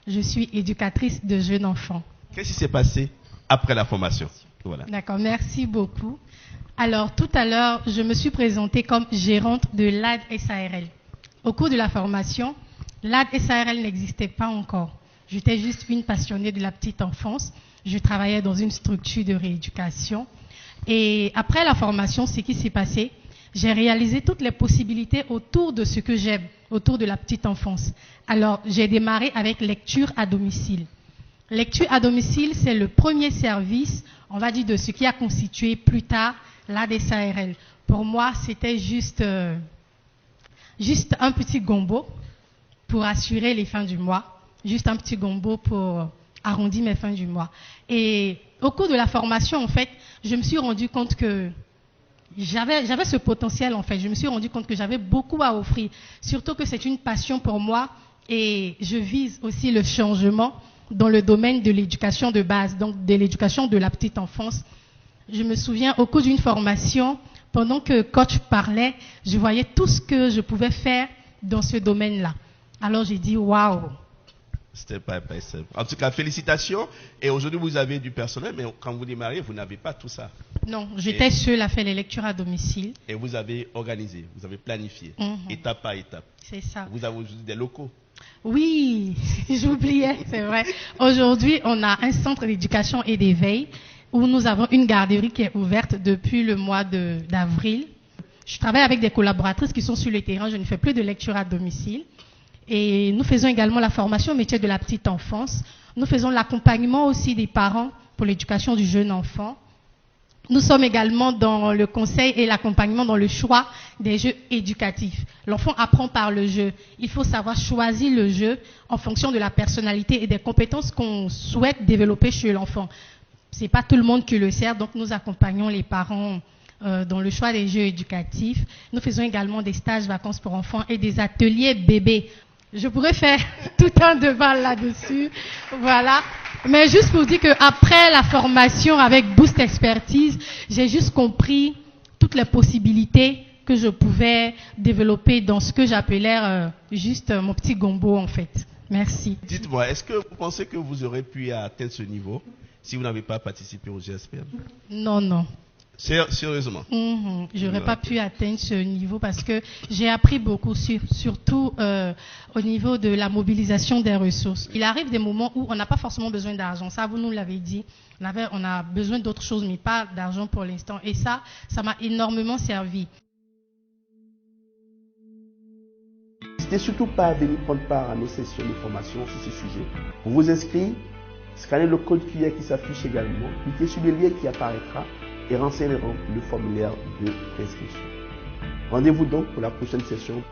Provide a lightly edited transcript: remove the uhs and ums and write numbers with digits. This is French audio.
Je suis éducatrice de jeunes enfants. Qu'est-ce qui s'est passé après la formation? Voilà. D'accord, merci beaucoup. Alors, tout à l'heure, je me suis présentée comme gérante de l'AD SARL. Au cours de la formation, l'AD SARL n'existait pas encore. J'étais juste une passionnée de la petite enfance. Je travaillais dans une structure de rééducation. Et après la formation, ce qui s'est passé, j'ai réalisé toutes les possibilités autour de ce que j'aime, autour de la petite enfance. Alors, j'ai démarré avec lecture à domicile. Lecture à domicile, c'est le premier service, on va dire, de ce qui a constitué plus tard l'ADSARL. Pour moi, c'était juste un petit gombo pour assurer les fins du mois, juste un petit gombo pour arrondir mes fins du mois. Et au cours de la formation, en fait, je me suis rendu compte que j'avais ce potentiel, en fait. Je me suis rendu compte que j'avais beaucoup à offrir, surtout que c'est une passion pour moi et je vise aussi le changement dans le domaine de l'éducation de base, donc de l'éducation de la petite enfance. Je me souviens, au cours d'une formation, pendant que coach parlait, je voyais tout ce que je pouvais faire dans ce domaine-là. Alors j'ai dit, waouh! C'était pas simple. En tout cas, félicitations. Et aujourd'hui, vous avez du personnel, mais quand vous démarrez, vous n'avez pas tout ça. Non, j'étais seule à faire les lectures à domicile. Et vous avez organisé, vous avez planifié, étape par étape. C'est ça. Vous avez aujourd'hui des locaux. Oui, j'oubliais, c'est vrai. Aujourd'hui, on a un centre d'éducation et d'éveil où nous avons une garderie qui est ouverte depuis le mois d'avril. Je travaille avec des collaboratrices qui sont sur le terrain. Je ne fais plus de lecture à domicile. Et nous faisons également la formation au métier de la petite enfance. Nous faisons l'accompagnement aussi des parents pour l'éducation du jeune enfant. Nous sommes également dans le conseil et l'accompagnement dans le choix des jeux éducatifs. L'enfant apprend par le jeu. Il faut savoir choisir le jeu en fonction de la personnalité et des compétences qu'on souhaite développer chez l'enfant. Ce n'est pas tout le monde qui le sert, donc nous accompagnons les parents dans le choix des jeux éducatifs. Nous faisons également des stages vacances pour enfants et des ateliers bébés. Je pourrais faire tout un débat là-dessus. Voilà. Mais juste pour dire qu'après la formation avec Boost Expertise, j'ai juste compris toutes les possibilités que je pouvais développer dans ce que j'appelais juste mon petit gombo en fait. Merci. Dites-moi, est-ce que vous pensez que vous aurez pu atteindre ce niveau si vous n'avez pas participé au GSPM? Non, non. Sérieusement? J'aurais pas pu atteindre ce niveau parce que j'ai appris beaucoup, surtout au niveau de la mobilisation des ressources. Il arrive des moments où on n'a pas forcément besoin d'argent. Ça, vous nous l'avez dit. On a besoin d'autre chose, mais pas d'argent pour l'instant. Et ça m'a énormément servi. N'hésitez surtout pas à venir prendre part à nos sessions de formation sur ce sujet. Pour vous inscrire, scannez le code QR qui s'affiche également, cliquez sur le lien qui apparaîtra et renseignez le formulaire de inscription. Rendez-vous donc pour la prochaine session.